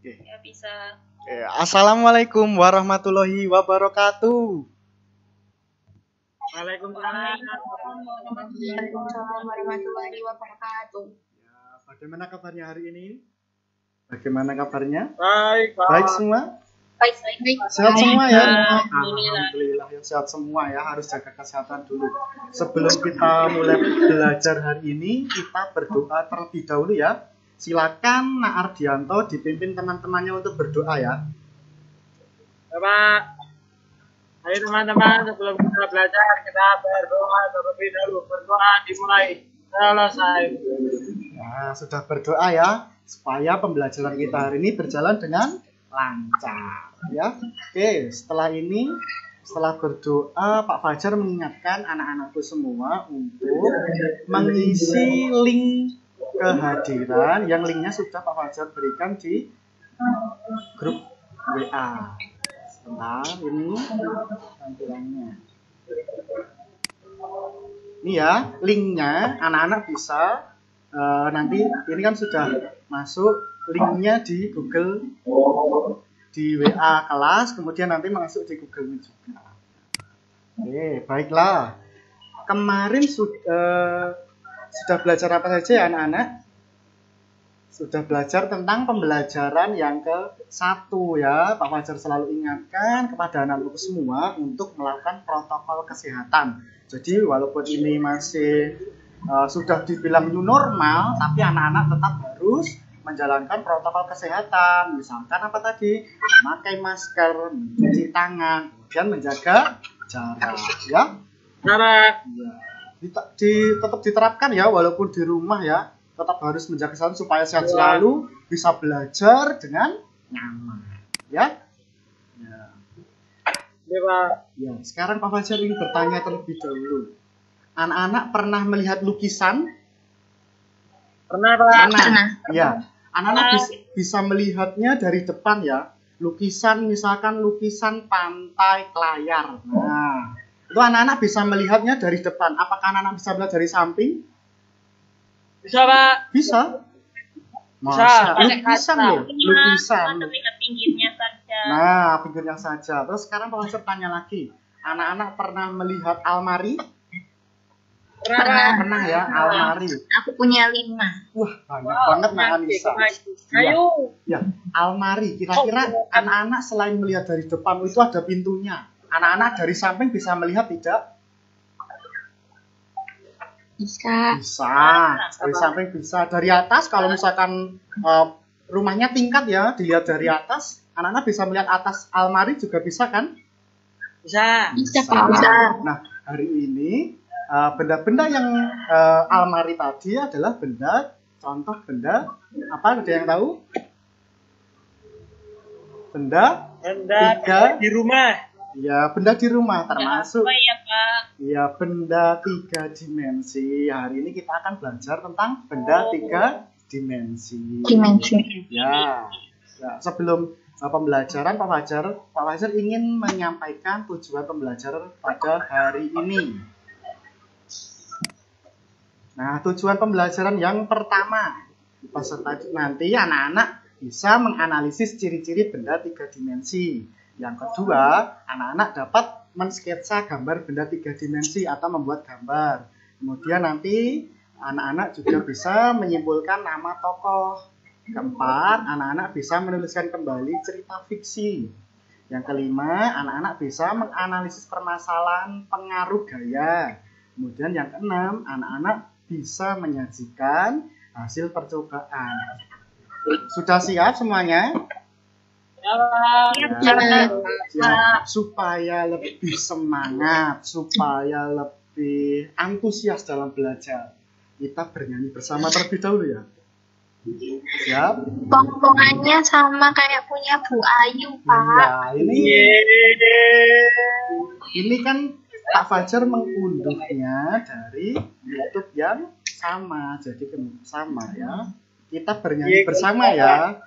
Oke. Ya bisa. Assalamualaikum warahmatullahi wabarakatuh. Waalaikumsalam warahmatullahi wabarakatuh. Ya, bagaimana kabarnya hari ini? Bagaimana kabarnya? Baik, Pak. Baik semua? Baik. Sehat semua ya? Alhamdulillah. Alhamdulillah yang sehat semua ya. Harus jaga kesehatan dulu. Sebelum kita mulai belajar hari ini, kita berdoa terlebih dahulu ya. Silakan Nak Ardianto dipimpin teman-temannya untuk berdoa ya. Ya, Pak. Ayo teman-teman, sebelum kita belajar, kita berdoa terlebih dahulu. Berdoa dimulai. Selesai. Nah, sudah berdoa ya, supaya pembelajaran kita hari ini berjalan dengan lancar ya. Oke, setelah ini, setelah berdoa, Pak Fajar mengingatkan anak-anakku semua untuk mengisi link kehadiran yang linknya sudah Pak Fajar berikan di grup WA. Sebentar, ini tampilannya. Ini ya, linknya anak-anak bisa nanti ini kan sudah masuk linknya di Google, di WA kelas, kemudian nanti masuk di Google Meet juga. Oke, baiklah. Kemarin sudah belajar apa saja ya anak-anak? Sudah belajar tentang pembelajaran yang ke-1 ya. Pak Fajar selalu ingatkan kepada anak-anak semua untuk melakukan protokol kesehatan. Jadi walaupun ini masih sudah dibilang new normal, tapi anak-anak tetap harus menjalankan protokol kesehatan. Misalkan apa tadi? Memakai masker, mencuci tangan, kemudian menjaga jarak ya. Jarak. Tetap diterapkan ya walaupun di rumah ya. Tetap harus menjaga kesehatan supaya sehat selalu, bisa belajar dengan nyaman ya. Ya, Pak. Ya, sekarang Pak Fajar ingin bertanya terlebih dahulu. Anak-anak pernah melihat lukisan? Pernah, Pak? Pernah. Ya, anak-anak bisa melihatnya dari depan ya. Lukisan, misalkan lukisan pantai Klayar. Nah, itu anak-anak bisa melihatnya dari depan. Apakah anak-anak bisa melihat dari samping? Bisa, Pak. Bisa. Bisa. Lukisan loh, lukisan. Tapi pinggirnya saja. Nah, pinggirnya saja. Terus sekarang Pak Fajar tanya lagi. Anak-anak pernah melihat almari? Pernah ya, almari. Aku punya 5. Wah, banyak banget Nak Anissa. Ayo. Ya, almari. Kira-kira anak-anak selain melihat dari depan itu ada pintunya. Anak-anak dari samping bisa melihat tidak? Bisa. Dari samping bisa. Dari atas, kalau misalkan rumahnya tingkat ya, dilihat dari atas, anak-anak bisa melihat atas almari juga bisa kan? Bisa. Bisa, Pak. Bisa. Nah, hari ini benda-benda yang almari tadi adalah contoh benda apa? Ada yang tahu? Benda tiga di rumah. ya, benda di rumah termasuk ya, Pak? ya benda 3 dimensi. Hari ini kita akan belajar tentang benda 3 dimensi. Ya, sebelum pembelajaran Pak Fajar ingin menyampaikan tujuan pembelajaran pada hari ini. Nah, tujuan pembelajaran yang pertama, peserta nanti anak-anak bisa menganalisis ciri-ciri benda 3 dimensi. Yang kedua, anak-anak dapat mensketsa gambar benda 3 dimensi atau membuat gambar. Kemudian nanti anak-anak juga bisa menyimpulkan nama tokoh. Keempat, anak-anak bisa menuliskan kembali cerita fiksi. Yang kelima, anak-anak bisa menganalisis permasalahan pengaruh gaya. Kemudian yang keenam, anak-anak bisa menyajikan hasil percobaan. Sudah siap semuanya? Ya, supaya lebih semangat, supaya lebih antusias dalam belajar, kita bernyanyi bersama terlebih dahulu ya. Siap? Pong-pongannya sama kayak punya Bu Ayu, Pak. Ya, ini kan Pak Fajar mengunduhnya dari YouTube yang sama, jadi sama ya. Kita bernyanyi bersama ya.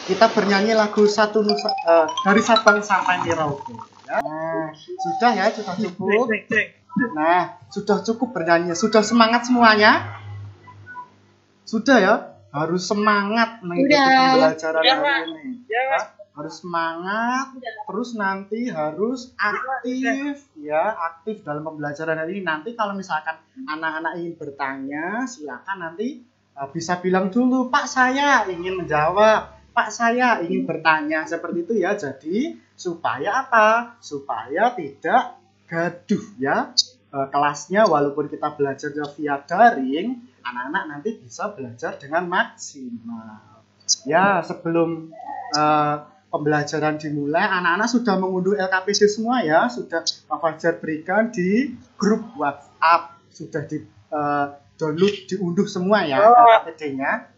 Kita bernyanyi lagu dari Sabang sampai Merauke. Ya. Nah, sudah ya, sudah cukup. Nah, sudah cukup bernyanyi. Sudah semangat semuanya? Sudah ya? harus semangat mengikuti pembelajaran hari ini. Harus semangat, terus nanti harus aktif ya, aktif dalam pembelajaran hari ini. Nanti kalau misalkan anak-anak ingin bertanya, silakan nanti bisa bilang dulu, Pak saya ingin menjawab, Pak saya ingin bertanya, seperti itu ya. Jadi supaya apa? Supaya tidak gaduh ya kelasnya, walaupun kita belajar via daring, anak-anak nanti bisa belajar dengan maksimal. Ya, sebelum pembelajaran dimulai, anak-anak sudah mengunduh LKPD semua ya, sudah Pak Fajar berikan di grup WhatsApp, sudah di download, diunduh semua ya LKPD-nya.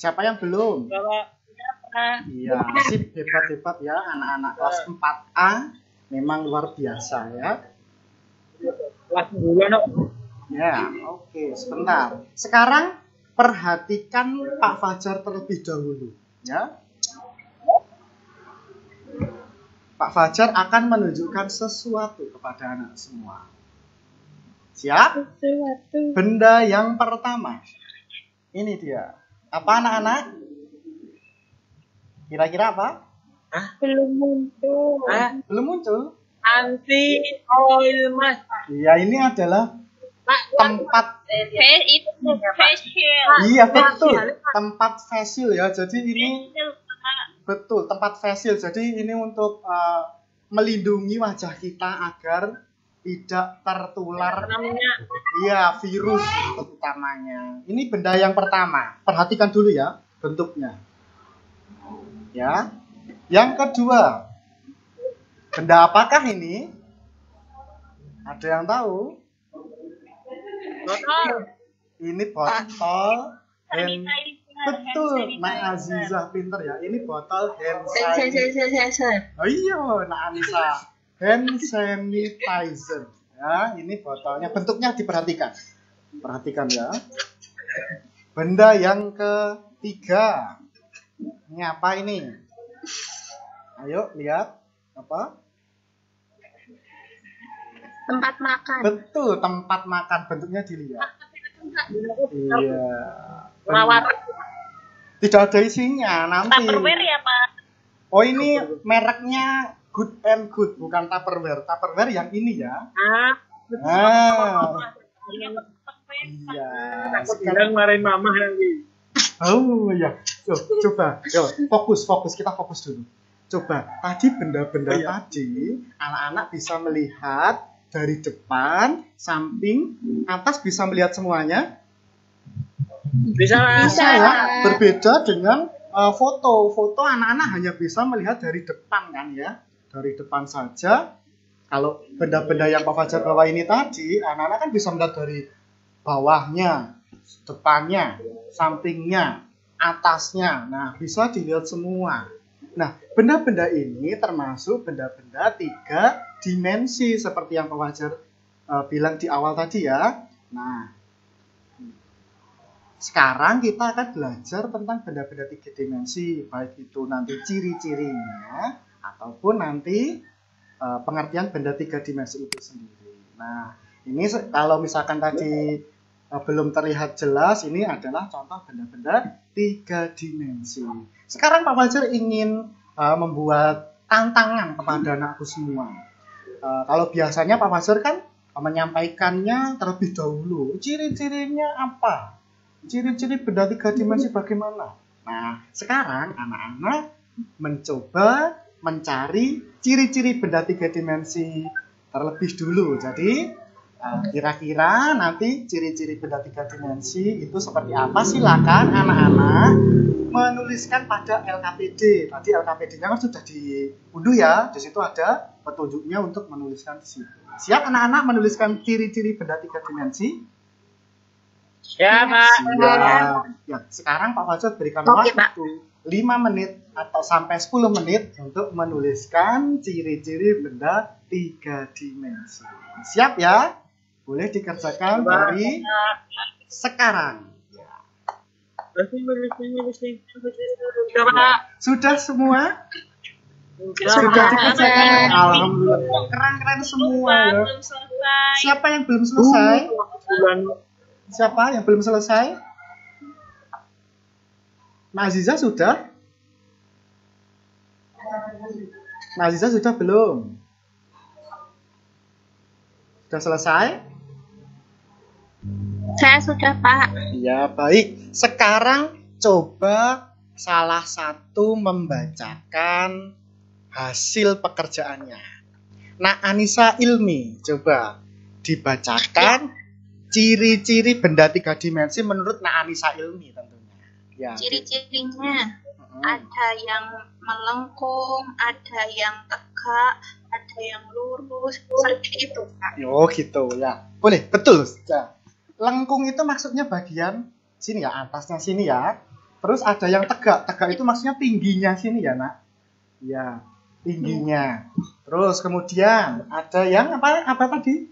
Siapa yang belum? Iya, sip, hebat-hebat ya anak-anak kelas 4A, memang luar biasa ya. Kelas bulan. Ya, oke, sebentar. Sekarang perhatikan Pak Fajar terlebih dahulu ya. Pak Fajar akan menunjukkan sesuatu kepada anak semua. Siap? Benda yang pertama. Ini dia. Apa anak-anak? Kira-kira apa? Belum muncul. Belum muncul? Anti oil mask. Iya, ini adalah tempat. Facial. Iya, betul. Tempat facial ya. Jadi ini betul, tempat facial. Jadi ini untuk melindungi wajah kita agar tidak tertular virus utamanya. Ini benda yang pertama. Perhatikan dulu ya bentuknya. Ya. Yang kedua, benda apakah ini? Ada yang tahu? Botol. Ini botol hand. Betul, Nak Azizah pinter ya. Ini botol hand sanitizer. Oh iya, Nak Anissa. Hand sanitizer. Ya, ini botolnya. Bentuknya diperhatikan. Perhatikan ya. Benda yang ketiga. Ini apa ini? Ayo lihat. Apa? Tempat makan. Betul, tempat makan. Bentuknya dilihat. Iya. Perawatan. Tidak ada isinya nanti. Tupperware ya, Pak? Oh, ini mereknya Good and Good, bukan Tupperware. Tupperware yang ini ya. Iya. Sekarang marahin mama nanti. Oh iya. Coba, fokus, kita fokus dulu. Coba, tadi benda-benda tadi, anak-anak bisa melihat dari depan, samping, atas bisa melihat semuanya. Bisa ya. Berbeda dengan foto anak-anak hanya bisa melihat dari depan kan ya, dari depan saja. Kalau benda-benda yang Pak Fajar bawa ini tadi, anak-anak kan bisa melihat dari bawahnya, depannya, sampingnya, atasnya. Nah, bisa dilihat semua. Nah, benda-benda ini termasuk benda-benda 3 dimensi seperti yang Pak Fajar bilang di awal tadi ya. Nah, sekarang kita akan belajar tentang benda-benda 3 dimensi, baik itu nanti ciri-cirinya ataupun nanti pengertian benda 3 dimensi itu sendiri. Nah, ini kalau misalkan tadi belum terlihat jelas, ini adalah contoh benda-benda 3 dimensi. Sekarang Pak Fajar ingin membuat tantangan kepada anakku semua. Kalau biasanya Pak Fajar kan menyampaikannya terlebih dahulu, ciri-cirinya apa? Ciri-ciri benda 3 dimensi bagaimana? Nah, sekarang anak-anak mencoba mencari ciri-ciri benda 3 dimensi terlebih dulu. Jadi, kira-kira nanti ciri-ciri benda 3 dimensi itu seperti apa? Silakan anak-anak menuliskan pada LKPD. Tadi LKPD-nya kan sudah diunduh ya. Di situ ada petunjuknya untuk menuliskan di situ. Siap anak-anak menuliskan ciri-ciri benda 3 dimensi? Ya, Pak. Ya, sekarang Pak Fajar berikan waktu 5 menit atau sampai 10 menit untuk menuliskan ciri-ciri benda 3 dimensi. Siap ya? Boleh dikerjakan dari sekarang. Sudah semua? Sudah dikerjakan? Alhamdulillah. Keren-keren semua ya. Siapa yang belum selesai? Siapa yang belum selesai? Nah, Aziza sudah? Nah, Aziza sudah belum? Sudah selesai? Saya sudah, Pak. Ya, baik. Sekarang coba salah satu membacakan hasil pekerjaannya. Nah, Anissa Ilmi, coba dibacakan ciri-ciri benda 3 dimensi menurut Nah Anissa Ilmi tentunya. Ya. Ciri-cirinya ada yang melengkung, ada yang tegak, ada yang lurus, seperti itu, Pak. Oh, gitu ya. Boleh, betul. Ya. Lengkung itu maksudnya bagian sini ya, atasnya sini ya. Terus ada yang tegak. Tegak itu maksudnya tingginya sini ya, Nak. Ya, tingginya. Terus kemudian ada yang apa tadi?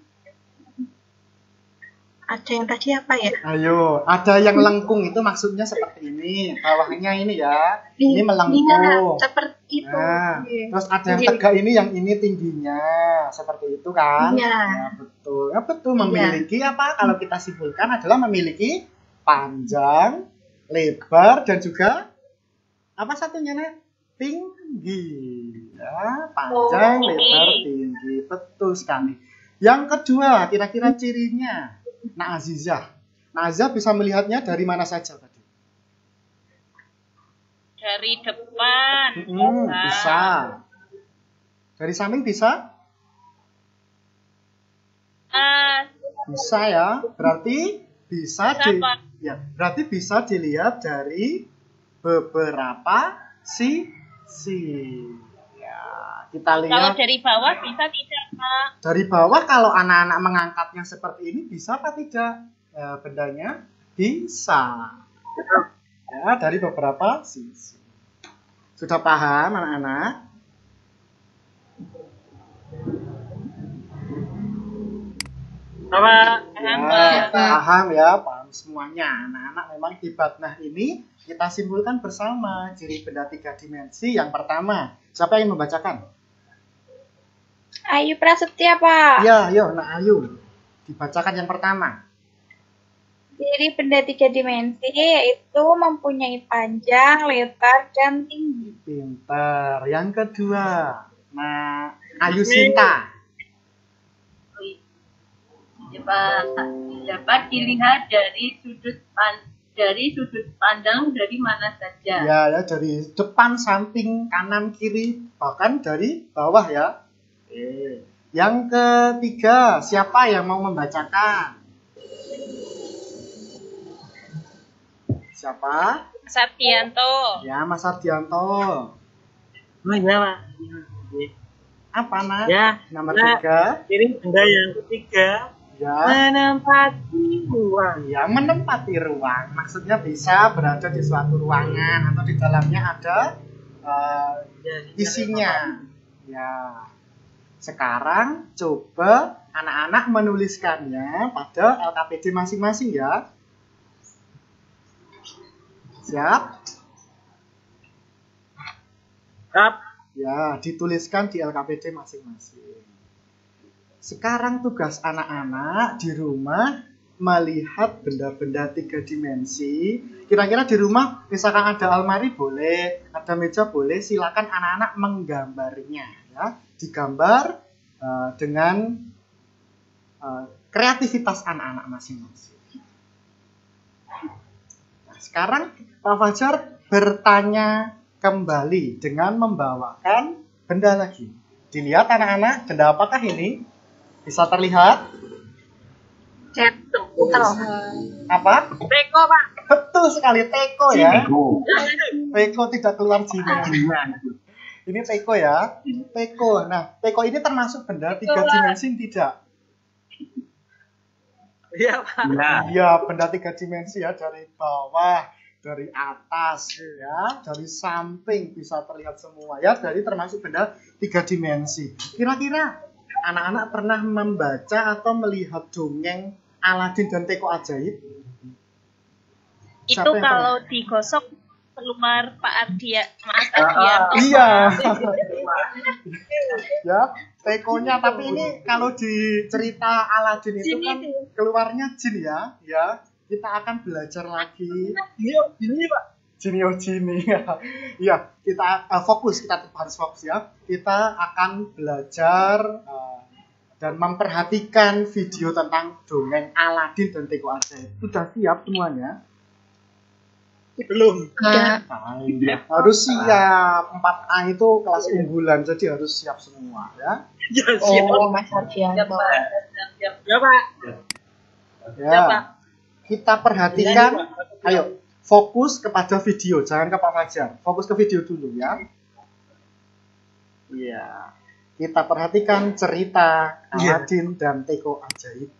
Ada yang tadi apa ya? Ayo, ada yang lengkung itu maksudnya seperti ini. Bawahnya ini ya. Ini Iya, melengkung. seperti itu. Nah, Iya. terus ada yang tegak ini, yang ini tingginya. Seperti itu kan? Iya. Ya, betul. Ya, betul. Memiliki apa? Kalau kita simpulkan adalah memiliki panjang, lebar, dan juga apa satunya, Nek? Tinggi. Ya, panjang, lebar, tinggi. Betul sekali. Yang kedua, kira-kira cirinya. Nah, Azizah. Nah, Azizah bisa melihatnya dari mana saja tadi? Dari depan. Bisa. Dari samping bisa? Bisa ya. Berarti bisa berarti bisa dilihat dari beberapa sisi. Ya, kita lihat. Kalau dari bawah bisa tidak, Pak? Dari bawah kalau anak-anak mengangkatnya seperti ini bisa apa tidak? Ya, bendanya bisa. Ya, dari beberapa sisi. Sudah paham anak-anak? Paham ya, paham semuanya. Anak-anak memang hebat. Nah, ini kita simpulkan bersama ciri benda 3 dimensi. Yang pertama, siapa yang membacakan? Ayu Prasetya, Pak. Ya, yuk, Nak Ayu. Dibacakan yang pertama. Ciri benda 3 dimensi yaitu mempunyai panjang, lebar, dan tinggi. Pintar. Yang kedua, Nah Ayu Sinta. Dapat dilihat dari sudut pandang dari mana saja. Ya, dari depan, samping, kanan, kiri, bahkan dari bawah ya. Yang ketiga, siapa yang mau membacakan? Siapa? Sardianto. Ya, Mas Sardianto. Apa, Nak? Ya. Nomor 3. Ciri benda yang ketiga. Ya. Menempati ruang. Ya, menempati ruang. Maksudnya bisa berada di suatu ruangan atau di dalamnya ada isinya. Ya. Sekarang coba anak-anak menuliskannya pada LKPD masing-masing ya. Siap? Siap. Ya, dituliskan di LKPD masing-masing. Sekarang tugas anak-anak di rumah melihat benda-benda 3 dimensi. Kira-kira di rumah misalkan ada almari boleh, ada meja boleh, silakan anak-anak menggambarnya ya. Digambar dengan kreativitas anak-anak masing-masing. Nah, sekarang Pak Fajar bertanya kembali dengan membawakan benda lagi. Dilihat anak-anak, benda apakah ini? Bisa terlihat? Apa? Teko, Pak. Betul sekali, teko ya. Teko tidak keluar Cina. Ini teko ya. Teko. Nah, teko ini termasuk benda 3 dimensi tidak? Iya, Pak. Iya, benda 3 dimensi ya, dari bawah, dari atas ya, dari samping bisa terlihat semua ya, dari termasuk benda 3 dimensi. Kira-kira anak-anak pernah membaca atau melihat dongeng Aladin dan Teko Ajaib? Itu kalau digosok keluar Pak Mas Ardianto. Iya. Ya, tekonya, tapi ini kalau di cerita Aladin itu kan keluarnya jin ya. Ya, kita akan belajar lagi. Ini, Pak. Jinio Jini. Iya, kita fokus, kita harus fokus ya. Kita akan belajar dan memperhatikan video tentang dongeng Aladin dan Teko Ajaib. Sudah siap semuanya? Belum. Harus siap. 4A itu kelas unggulan, jadi harus siap semua ya. Ya, siap. Mas Ardianto. Siap. Ya, Pak. Ya. Kita perhatikan, ayo fokus kepada video, jangan ke Pak Fajar. Fokus ke video dulu ya. Iya. Kita perhatikan cerita Aladin dan Teko Ajaib.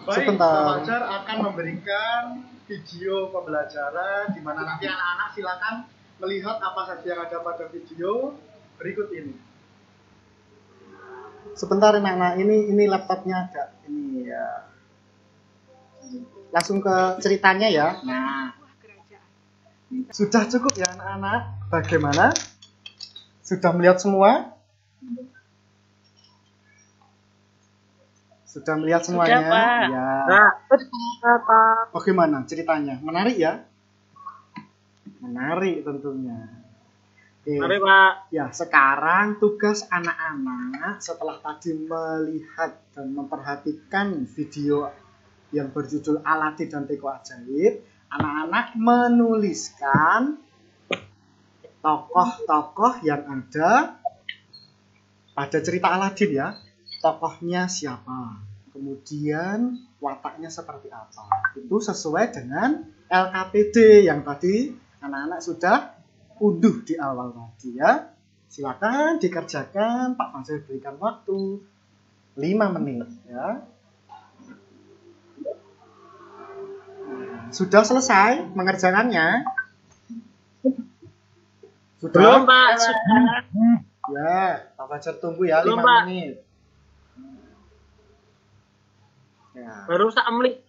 Baik, Sebentar. Pak Fajar akan memberikan video pembelajaran di mana nanti anak-anak silakan melihat apa saja yang ada pada video berikut ini. Sebentar anak-anak, ini laptopnya ada ini ya. Langsung ke ceritanya ya. Nah, sudah cukup ya anak-anak. Bagaimana? Sudah melihat semua? Sudah melihat semuanya? Sudah, Pak. Ya. Nah, Pak. Bagaimana ceritanya? Menarik ya? Menarik tentunya. Oke. Mari, Pak. Ya, sekarang tugas anak-anak setelah tadi melihat dan memperhatikan video yang berjudul Aladin dan Teko Ajaib, anak-anak menuliskan tokoh-tokoh yang ada pada cerita Aladin ya. Tokohnya siapa, kemudian wataknya seperti apa. Itu sesuai dengan LKPD yang tadi anak-anak sudah unduh di awal tadi ya. Silakan dikerjakan, Pak Fajar berikan waktu 5 menit ya. Sudah selesai mengerjakannya? Sudah? Belum, Pak. Ya, Pak Fajar tunggu ya Belum, 5 Pak. menit. Ya. Baru menit.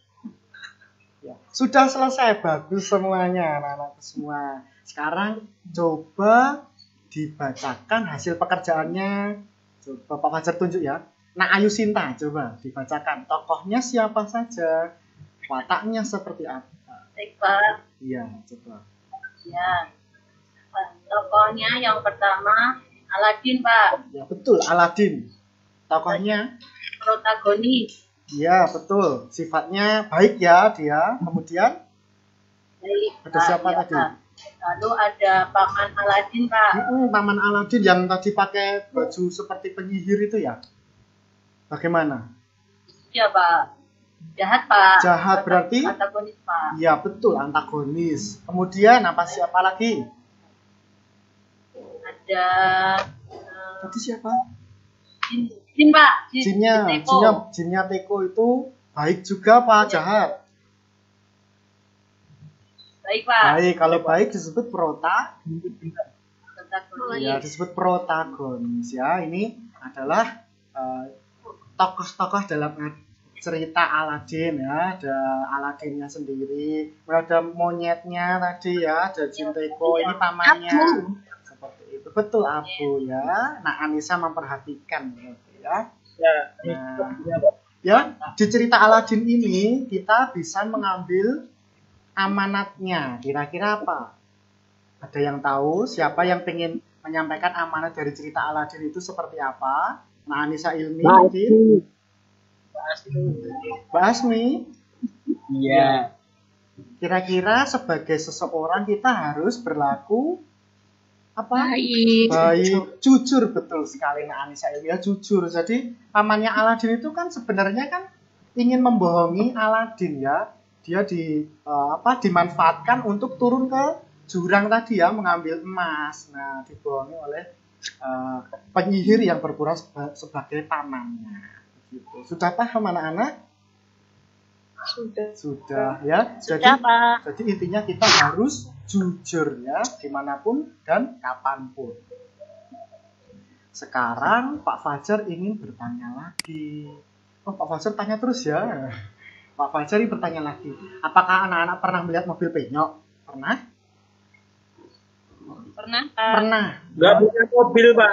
Ya. Sudah selesai, bagus semuanya anak-anak semua. Sekarang coba dibacakan hasil pekerjaannya. Coba Pak Fajar tunjuk ya. Nah, Ayu Sinta coba dibacakan. Tokohnya siapa saja? Wataknya seperti apa? Baik, Pak. Iya, coba. Ya. Tokohnya yang pertama Aladin, Pak. Ya, betul, Aladin. Tokohnya Protagonis. iya, betul. Sifatnya baik ya dia. Kemudian Baik, ada Pak. siapa Ya, tadi? Pak. Lalu ada Paman Aladin, Pak. Paman Aladin yang tadi pakai baju seperti penyihir itu ya? Bagaimana? Ya, Pak. Jahat, Pak. Jahat berarti? Protagonis, Pak. Iya, betul, antagonis. Kemudian siapa lagi? Ada Tadi siapa? Jin, Pak. Jinnya Teko itu baik juga Pak, jahat. Baik, Pak. Baik, kalau baik disebut protagonis. Protagonis. Ya, disebut protagonis ya. Ini adalah tokoh-tokoh dalam cerita Aladin ya. Ada Aladinnya sendiri, ada monyetnya tadi ya, ada Jin Teko, ini pamannya. Seperti itu. Betul, Abu ya. Nah, Anissa memperhatikan gitu ya. Nah, ya, di cerita Aladin ini kita bisa mengambil amanatnya. Kira-kira apa? Ada yang tahu siapa yang ingin menyampaikan amanat dari cerita Aladin itu seperti apa? Nah, Anissa Ilmi mungkin. Mbak Asmi. Iya. Kira-kira sebagai seseorang kita harus berlaku apa? Baik. Jujur, betul sekali Nah Anissa Ilmi ya, jujur. Jadi pamannya Aladin itu kan sebenarnya kan ingin membohongi Aladin ya. Dia dimanfaatkan untuk turun ke jurang tadi ya, mengambil emas. Nah, dibohongi oleh penyihir yang berpura sebagai pamannya. Gitu. Sudah paham anak-anak? Sudah ya. Sudah, Pak. Jadi intinya kita harus jujur ya, dimanapun dan kapanpun. Sekarang Pak Fajar ingin bertanya lagi. Oh, Pak Fajar tanya terus ya. Pak Fajar ini bertanya lagi. Apakah anak-anak pernah melihat mobil penyok? Pernah? Pernah, Pak. Pernah. Nggak punya mobil, Pak.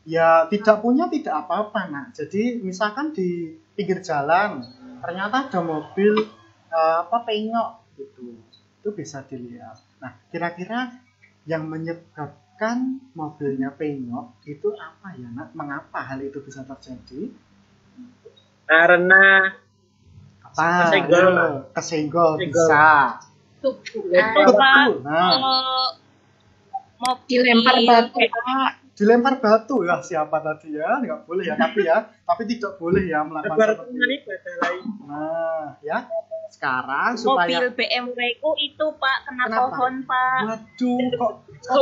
Ya tidak punya tidak apa-apa nak. Jadi misalkan di pinggir jalan ternyata ada mobil penyok gitu, itu bisa dilihat. Nah kira-kira yang menyebabkan mobilnya penyok itu apa ya nak? Mengapa hal itu bisa terjadi? Karena Apa? Kesenggol. Kesenggol Kesenggol. bisa. Betul. Nah, Kalau mobil Dilempar batu. dilempar batu ya siapa tadi ya? Nggak boleh ya tapi tidak boleh ya melakukan kabar seperti ini itu. beda lain. Nah, ya. Sekarang mobil supaya BMW ku itu Pak kena Kenapa? pohon Pak. waduh kok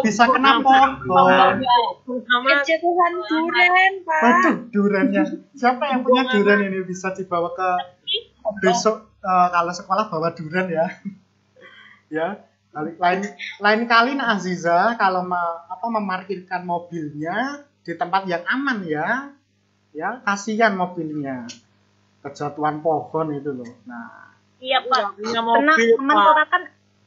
bisa kena pohon? Sama Kejatuhan duren, Pak. Waduh, durennya. Siapa yang punya duren ini bisa dibawa ke besok kalau sekolah bawa duren ya. Ya. Lain kali Nak Aziza kalau memarkirkan mobilnya di tempat yang aman ya. Ya, kasihan mobilnya. Kejatuhan pohon itu loh. Nah, Iya Pak. punya Pernah mobil, teman Pak. orang kan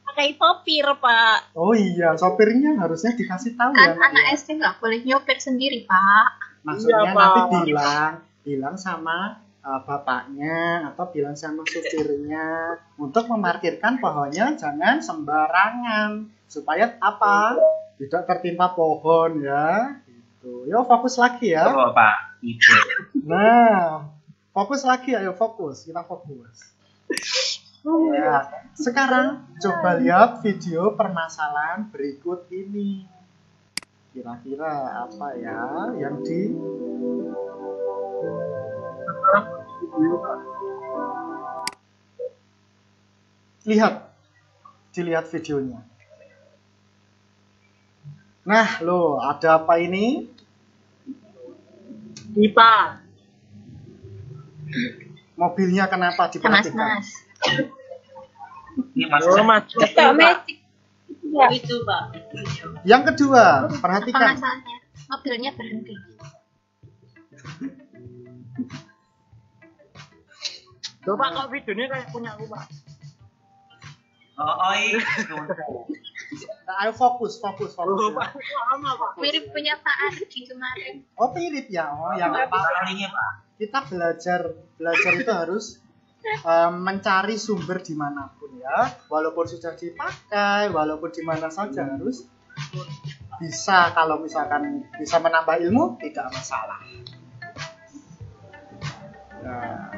pakai sopir Pak. oh iya, sopirnya harusnya dikasih tahu Kan ya. Nak, anak ya. SD nggak boleh nyopir sendiri, Pak. Maksudnya Iya, nanti Pak. bilang sama bapaknya atau bilang sama supirnya untuk memarkirkan pohonnya jangan sembarangan supaya apa? Tidak tertimpa pohon ya. Gitu. Yo fokus lagi ya. Oh, Pak. Itu. Nah, fokus lagi ayo fokus, kita fokus. Ya, sekarang coba lihat video permasalahan berikut ini. Kira-kira apa ya yang dilihat videonya. Nah, loh, ada apa ini? IPA. Mobilnya kenapa Mas, diperhatikan? Mas. Ini Mas. Oh, Mas. Ketok magic. Itu, Pak. Yang kedua, Apa perhatikan. masalahnya? Mobilnya berhenti. Coba kok videonya kayak punya aku, Pak. Oh, iya. Nah, ayo fokus. Oh, Ya. Pak. Sama, Pak. Mirip punya Pak Ardi kemarin. Oh, mirip ya. Oh, ya nggak apa-apa. Kalau ini, Pak. Kita belajar itu harus mencari sumber dimanapun ya, walaupun sudah dipakai, walaupun di mana saja harus bisa. Kalau misalkan bisa menambah ilmu tidak masalah. Nah,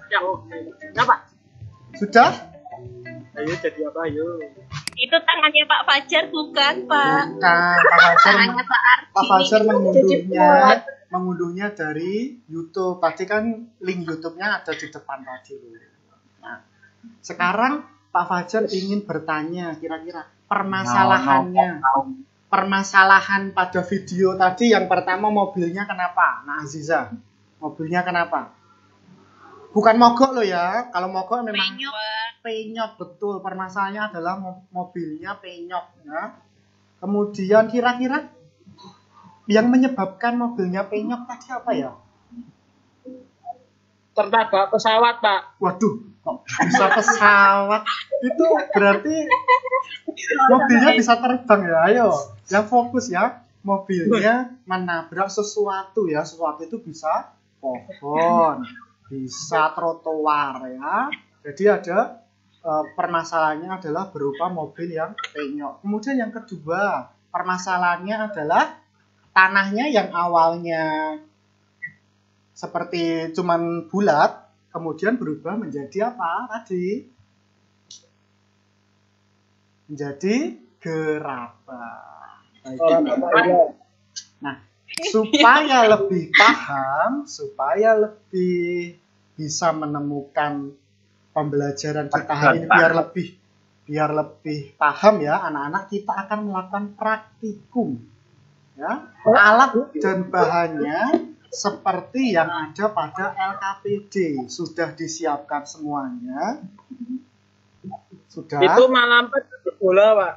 Ya, oke. Ya, Pak. sudah? Ayo jadi apa, ayo. Itu tangannya Pak Fajar bukan Pak. Nah, Pak Caranya Pak Ardi. Fajar mengunduhnya dari YouTube. Tadi kan link YouTube-nya ada di depan tadi. Nah, sekarang Pak Fajar ingin bertanya kira-kira permasalahan pada video tadi yang pertama mobilnya kenapa? Nah, Aziza, mobilnya kenapa? Bukan mogok loh ya. Kalau mogok memang penyok, betul. Permasalahannya adalah mobilnya penyok ya. Kemudian kira-kira yang menyebabkan mobilnya penyok tadi apa ya? Tertabrak pesawat, Pak. Waduh, kok bisa pesawat? Itu berarti mobilnya bisa terbang ya. Ayo, yang fokus ya. Mobilnya menabrak sesuatu ya. Sesuatu itu bisa pohon, bisa trotoar ya. Jadi ada permasalahannya adalah berupa mobil yang penyok. Kemudian yang kedua, permasalahannya adalah tanahnya yang awalnya seperti cuman bulat, kemudian berubah menjadi apa tadi? Menjadi gerabah. Nah, supaya lebih paham, supaya lebih bisa menemukan pembelajaran kita hari ini biar lebih paham ya anak-anak, kita akan melakukan praktikum ya, alat dan bahannya seperti yang ada pada LKPD sudah disiapkan semuanya. Sudah. Itu malam bola, Pak.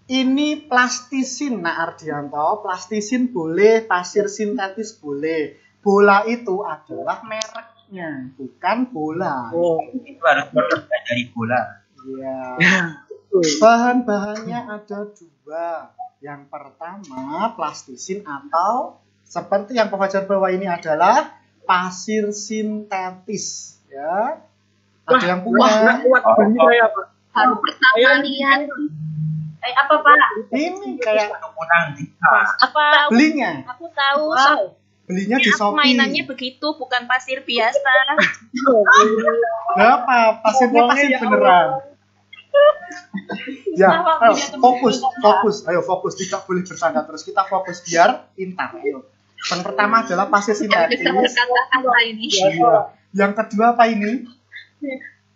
Ini plastisin, Nak Ardianto. Plastisin boleh, pasir sintetis boleh. Bola itu adalah mereknya, bukan bola. Oh, Itu harus produk dari bola. Iya. Bahan-bahannya ada dua. Yang pertama plastisin atau seperti yang Pak Fajar bawa ini adalah pasir sintetis, ya. Ada yang punya? Kuat ini kayak apa? Baru pertama lihat. Apa Pak? Ini kayak Apa? belinya, Aku tahu. belinya di Aku Shopee. mainannya begitu, bukan pasir biasa. Nah, apa? Pasirnya pasir beneran. Ya, ayo, ayo fokus, tidak boleh bercanda terus, kita fokus biar pintar. Ayo. Yang pertama adalah pasir sintetis. Bisa berkata-kata ini. Iya. Yang kedua apa ini?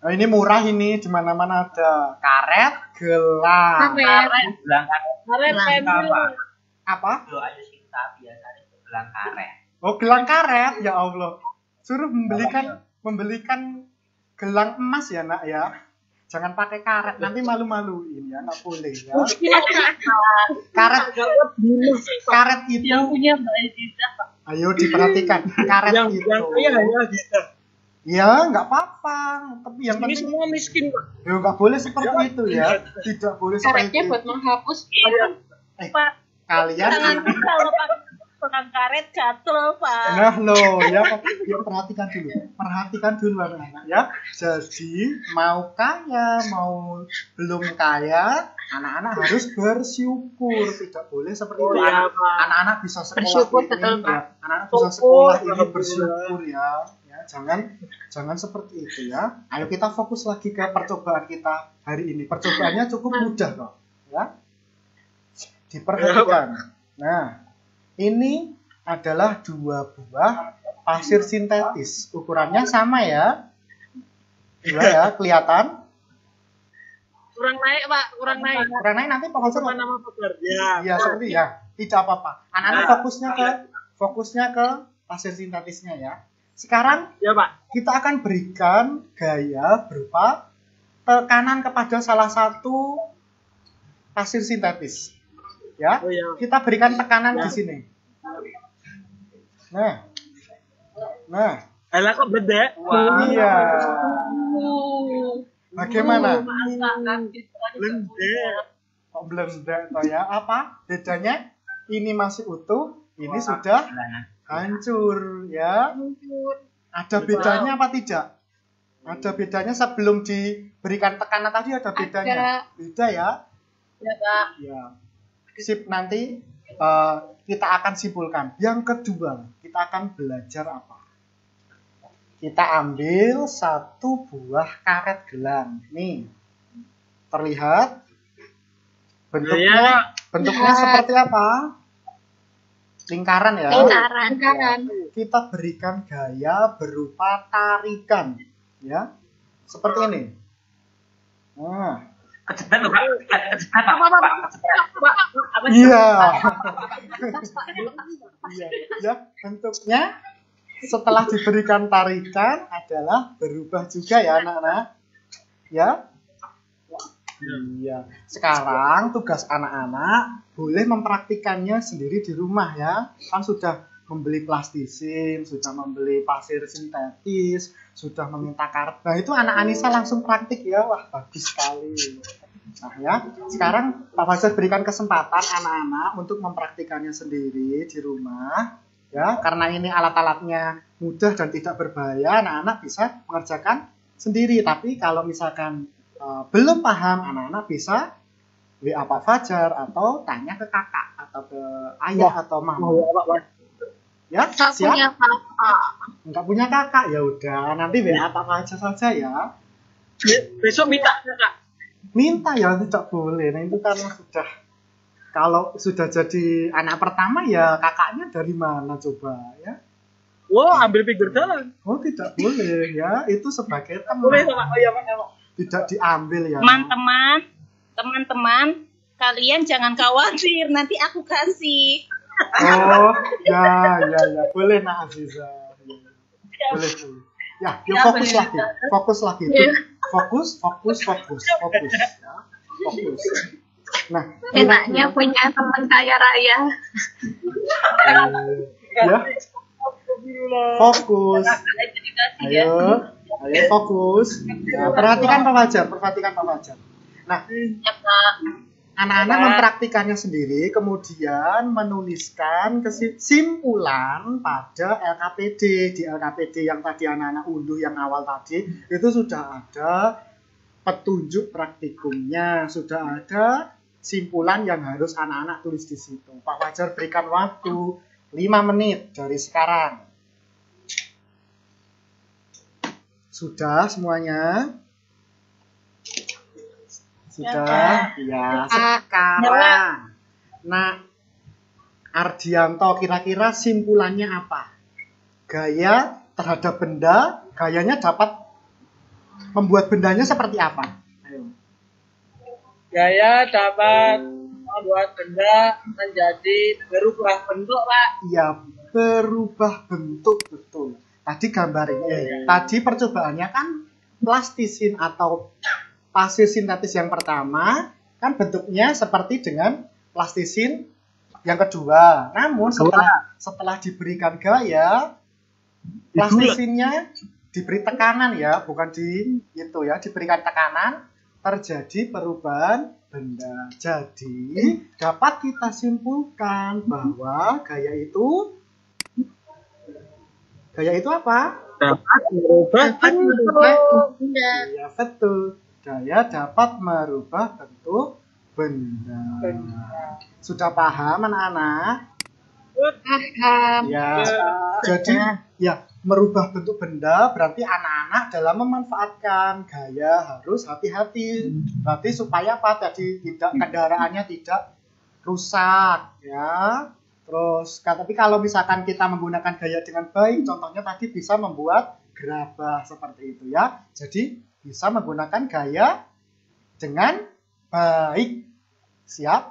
Nah, ini murah ini, di mana-mana ada karet, gelang. Gelang karet Apa? lo aja kita biasanya gelang karet. Oh, gelang karet, ya Allah. Suruh membelikan gelang emas ya, Nak ya. Jangan pakai karet, nanti malu-maluin ya, nggak boleh ya. Karet itu. Yang punya Mbak Ediza. Ayo diperhatikan, karet Yang itu. kaya ya gitu. Ya, nggak apa-apa. Tapi yang Ini penting, semua miskin, Pak. ya nggak boleh seperti itu ya. Tidak boleh seperti Karetnya itu. buat menghapus. Pak, Kalian tanganku kalau pakai pegang karet gatel, Pak. nah lo ya, perhatikan dulu anak-anak ya. Jadi mau kaya mau belum kaya, anak-anak harus bersyukur, tidak boleh seperti itu. ya, Pak. Anak-anak bisa sekolah Bersyukur, ini betul, Pak. ya, anak-anak bisa sekolah ini bersyukur ya. Jangan seperti itu ya. Ayo kita fokus lagi ke percobaan kita hari ini. Percobaannya cukup mudah kok ya. Diperhatikan. Nah, ini adalah 2 buah pasir sintetis. Ukurannya sama ya. Dua ya, kelihatan. Kurang naik, Pak. Kurang naik. Kurang naik nanti Pak Fajar. Apa nama Fajar? Ya. Iya, seperti ya. Tidak apa-apa. Anak-anak fokusnya ke pasir sintetisnya ya. Sekarang Ya, Pak. kita akan berikan gaya berupa tekanan kepada salah satu pasir sintetis. Ya, Oh, ya. kita berikan tekanan di sini. Nah, Alah kok beda? iya. Bagaimana? Beda. Kok blendek toh ya? Apa bedanya? Ini masih utuh, ini sudah hancur ya. Ada bedanya apa tidak? Ada bedanya sebelum diberikan tekanan tadi ada bedanya. Beda ya? Ya Pak. Ya. Sip, nanti kita akan simpulkan. Yang kedua, kita akan belajar apa? Kita ambil 1 buah karet gelang. Nih, terlihat bentuknya seperti apa? Lingkaran ya. Lingkaran. Kita berikan gaya berupa tarikan, ya, seperti ini. Nah, Kejenan loh, Pak. Kejenan, Pak. iya. Iya, ya, bentuknya setelah diberikan tarikan adalah berubah juga ya anak-anak. Ya. Iya. Sekarang tugas anak-anak boleh mempraktikannya sendiri di rumah ya. Kan sudah membeli plastisin, sudah membeli pasir sintetis, sudah meminta karet. Nah, itu anak Anissa langsung praktik ya. Wah, bagus sekali. Nah ya, sekarang Pak Fajar berikan kesempatan anak-anak untuk mempraktikannya sendiri di rumah. Ya, karena ini alat-alatnya mudah dan tidak berbahaya, anak-anak bisa mengerjakan sendiri. Tapi kalau misalkan belum paham, anak-anak bisa WA Pak Fajar atau tanya ke kakak atau ke ayah atau mama. Ya, Tak siap? punya kakak. Enggak punya kakak, ya udah nanti WA Pak Fajar saja ya. Besok minta, Kak. Minta ya tidak boleh. Nah, itu karena kalau sudah jadi anak pertama ya kakaknya dari mana coba ya? Wow, ambil pinggir jalan. Oh, tidak boleh ya. Itu sebagai Boleh, teman. Pak. Oh iya, Pak. Tidak diambil ya. Teman-teman, kalian jangan khawatir, nanti aku kasih. Oh, ya. Boleh Nak Aziza. Boleh. Ya, yuk fokus lagi. Fokus. Ya. Fokus. Nah, Enaknya punya teman kaya raya. ya. Fokus. Ayo fokus. Ya, perhatikan Pak Fajar. Nah, Ya, Pak. anak-anak mempraktikannya sendiri, kemudian menuliskan kesimpulan pada LKPD. Di LKPD yang tadi anak-anak unduh yang awal tadi, itu sudah ada petunjuk praktikumnya, sudah ada simpulan yang harus anak-anak tulis di situ. Pak Fajar berikan waktu 5 menit dari sekarang. Sudah semuanya? Sudah? Ya, sekarang. Nah, Ardianto kira-kira simpulannya apa? Gaya terhadap benda, gayanya dapat membuat bendanya seperti apa? Ayo. Gaya dapat membuat benda menjadi berubah bentuk, Pak. Iya, berubah bentuk, betul. Tadi gambarnya, tadi percobaannya kan plastisin atau pasir sintetis yang pertama kan bentuknya seperti dengan plastisin yang kedua. Namun setelah diberikan gaya, plastisinnya diberi tekanan ya, bukan diberikan tekanan, terjadi perubahan benda. Jadi dapat kita simpulkan bahwa gaya itu apa? Dapat merubah Benda. Ya betul. Gaya dapat merubah bentuk benda. Sudah paham anak-anak? Paham. Ya. Jadi ya merubah bentuk benda berarti anak-anak dalam memanfaatkan gaya harus hati-hati. Berarti supaya apa tadi kendaraannya tidak rusak ya. Terus tapi kalau misalkan kita menggunakan gaya dengan baik, contohnya tadi bisa membuat gerabah seperti itu ya. Jadi bisa menggunakan gaya dengan baik. Siap?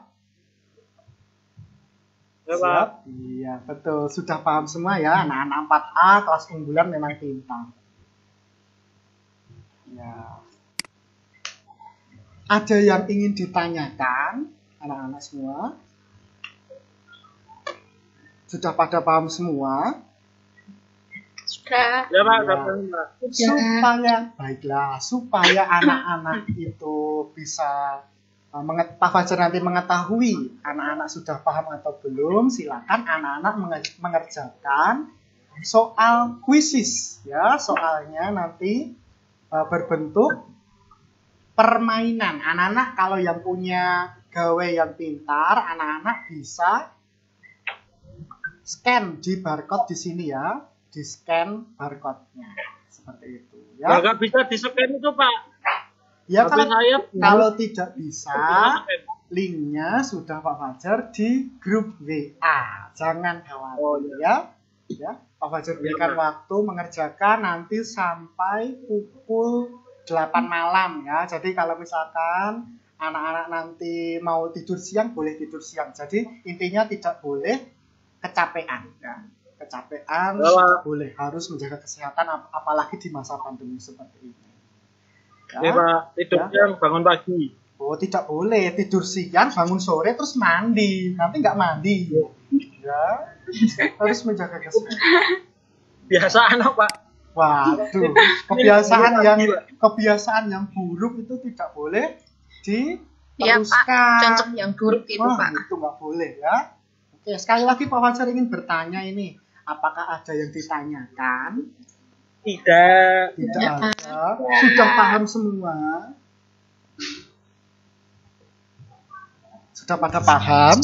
Siap? Iya, betul. Sudah paham semua ya, anak-anak 4A kelas unggulan memang pintar. Ya. Ada yang ingin ditanyakan, anak-anak semua? Sudah pada paham semua? Sudah. Ya, Pak. Supaya anak-anak itu bisa Pak Fajar nanti mengetahui anak-anak sudah paham atau belum, silakan anak-anak mengerjakan soal kuisis ya. Soalnya nanti berbentuk permainan. Anak-anak kalau yang punya gawe yang pintar, anak-anak bisa scan di barcode di sini ya, di scan barcode-nya seperti itu ya. Nggak bisa di-scan itu, Pak. Ya Tapi kalau tidak bisa, linknya sudah Pak Fajar di grup WA. Jangan khawatir ya. Ya, Pak Fajar berikan waktu mengerjakan nanti sampai pukul 8 malam ya. Jadi kalau misalkan anak-anak nanti mau tidur siang, boleh tidur siang. Jadi intinya tidak boleh kecapean ya. Kecapean boleh, harus menjaga kesehatan apalagi di masa pandemi seperti ini. Ya, Pak, tidur siang bangun pagi. Oh, tidak boleh tidur siang bangun sore terus mandi. Nanti nggak mandi. Ya, harus menjaga kesehatan. Biasaan, Pak. Waduh, kebiasaan yang buruk itu tidak boleh diteruskan. Ya, Pak. Contoh yang buruk itu, Pak. Itu nggak boleh ya. Oke, sekali lagi Pak Fajar ingin bertanya ini, apakah ada yang ditanyakan? Tidak. Tidak ada. Sudah paham semua? Sudah pada paham?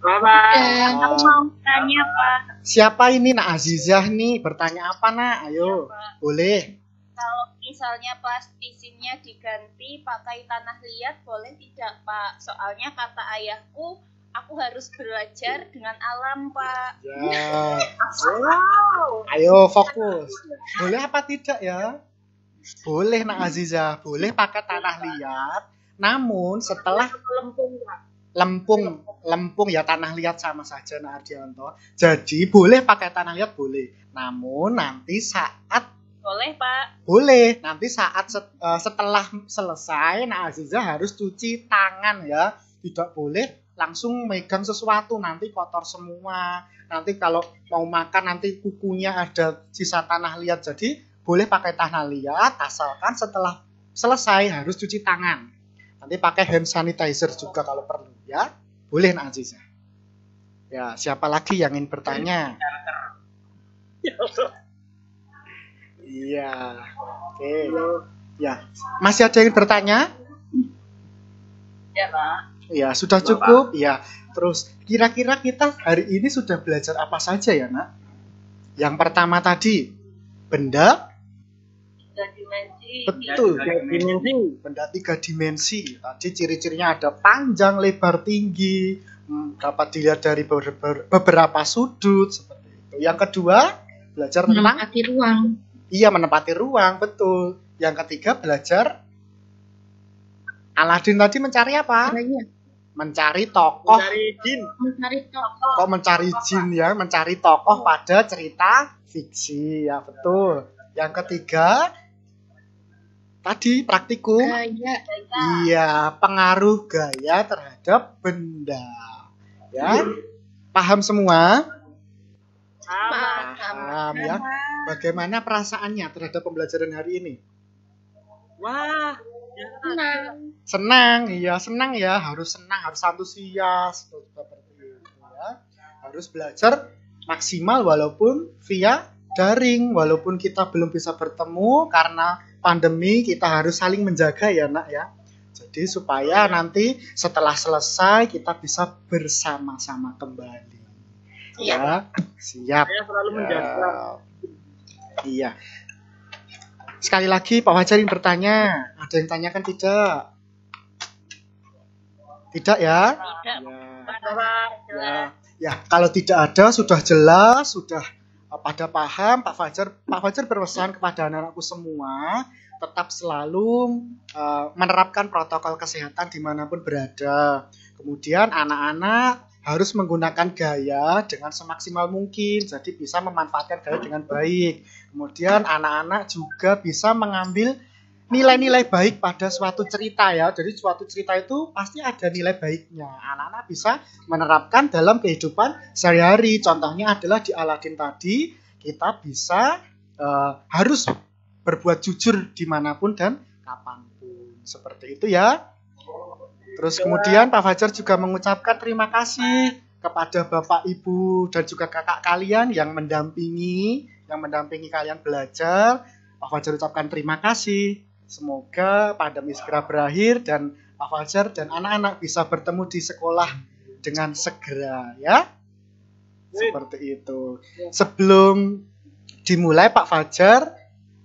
Bapak. Aku mau tanya, Pak. Siapa ini Nak Azizah nih? Bertanya apa Nak? Ayo, boleh. Kalau misalnya plastisinnya diganti pakai tanah liat, boleh tidak, Pak? Soalnya kata ayahku, aku harus belajar dengan alam, Pak. Ya. Ayo fokus. Boleh apa tidak ya? Boleh Nak Azizah, boleh pakai tanah liat. Namun setelah lempung ya, tanah liat sama saja Nak Ardianto. Jadi boleh pakai tanah liat boleh. Namun nanti saat Boleh, Pak. boleh nanti saat setelah selesai Nak Azizah harus cuci tangan ya. Tidak boleh langsung megang sesuatu, nanti kotor semua. Nanti kalau mau makan nanti kukunya ada sisa tanah liat. Jadi boleh pakai tanah liat asalkan setelah selesai harus cuci tangan. Nanti pakai hand sanitizer juga kalau perlu ya. Boleh Nak Aziza. Ya, siapa lagi yang ingin bertanya? Iya. Oke. Ya, masih ada yang ingin bertanya? Ya, Pak. Ya, sudah cukup. Ya. Terus kira-kira kita hari ini sudah belajar apa saja ya, Nak? Yang pertama tadi benda. 3 dimensi. Betul. Benda 3 dimensi. Tadi ciri-cirinya ada panjang, lebar, tinggi. Dapat dilihat dari beberapa sudut seperti itu. Yang kedua, belajar tentang Menempati ruang. iya, menempati ruang, betul. Yang ketiga, belajar Aladin tadi mencari apa? Caranya Mencari tokoh. Dari jin. mencari tokoh. Kok mencari jin ya? Mencari tokoh pada cerita fiksi, ya betul. Yang ketiga, tadi praktikum. Gaya. Iya, pengaruh gaya terhadap benda. Ya, paham semua? Paham ya. Bagaimana perasaannya terhadap pembelajaran hari ini? Wah, Senang, iya senang ya, harus senang, harus antusias seperti itu ya. Harus belajar maksimal walaupun via daring, walaupun kita belum bisa bertemu karena pandemi, kita harus saling menjaga ya Nak ya. Jadi supaya nanti setelah selesai kita bisa bersama-sama kembali. Ya, siap. saya selalu Ya. menjaga. Iya. Sekali lagi Pak Fajar ingin bertanya. Ada yang tanyakan tidak? Tidak ya? Tidak. Ya. Ya, kalau tidak ada sudah jelas, sudah pada paham. Pak Fajar berpesan kepada anak-anakku semua tetap selalu menerapkan protokol kesehatan dimanapun berada. Kemudian anak-anak harus menggunakan gaya dengan semaksimal mungkin, jadi bisa memanfaatkan gaya dengan baik. Kemudian anak-anak juga bisa mengambil nilai-nilai baik pada suatu cerita ya. Jadi suatu cerita itu pasti ada nilai baiknya. Anak-anak bisa menerapkan dalam kehidupan sehari-hari. Contohnya adalah di Aladin tadi, kita bisa harus berbuat jujur dimanapun dan kapanpun. Seperti itu ya. Terus kemudian Pak Fajar juga mengucapkan terima kasih kepada Bapak, Ibu, dan juga kakak kalian yang mendampingi kalian belajar. Pak Fajar ucapkan terima kasih. Semoga pandemi segera berakhir dan Pak Fajar dan anak-anak bisa bertemu di sekolah dengan segera ya. Seperti itu. Sebelum dimulai Pak Fajar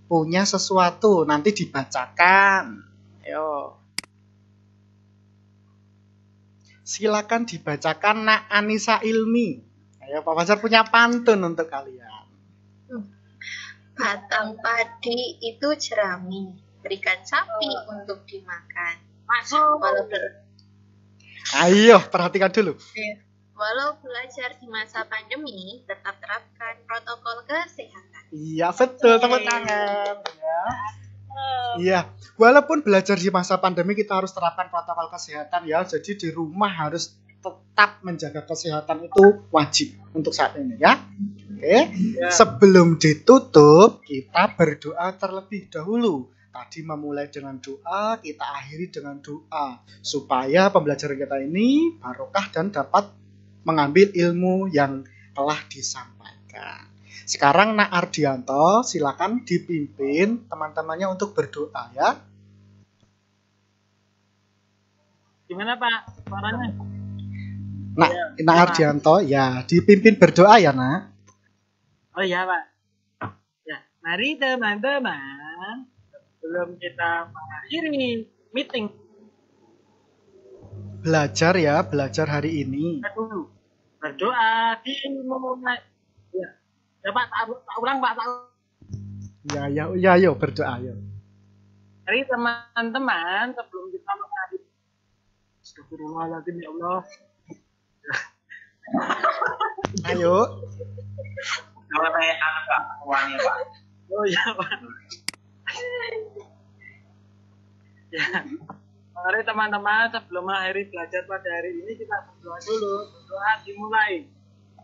punya sesuatu nanti dibacakan. Ayo. Silakan dibacakan Nak Anissa Ilmi. Ayo Pak Fajar punya pantun untuk kalian. Batang padi itu jerami, berikan sapi untuk dimakan. Ayo perhatikan dulu. Walau belajar di masa pandemi, tetap terapkan protokol kesehatan. Iya betul, tepuk tangan. Ya. Iya, walaupun belajar di masa pandemi kita harus terapkan protokol kesehatan ya. Jadi di rumah harus tetap menjaga kesehatan, itu wajib untuk saat ini ya. Oke. Sebelum ditutup kita berdoa terlebih dahulu. Tadi memulai dengan doa, kita akhiri dengan doa supaya pembelajaran kita ini barokah dan dapat mengambil ilmu yang telah disampaikan. Sekarang Nak Ardianto, silakan dipimpin teman-temannya untuk berdoa ya. Gimana Pak suaranya? Nak Ardianto, ya dipimpin berdoa ya Nak. Oh iya Pak. Ya, mari teman-teman, sebelum kita mengakhiri meeting Belajar ya, belajar hari ini. kita dulu berdoa dimulai. Ya Pak, tak ulang Pak. Ya, yuk berdoa yuk. Mari teman-teman, sebelum kita mengakhiri. Astagfirullahaladzim ya Allah. Ayo. Kalau saya agak uangnya Pak. Oh iya Pak. Ya. Mari teman-teman, sebelum mengakhiri belajar pada hari ini kita berdoa dulu. Berdoa dimulai.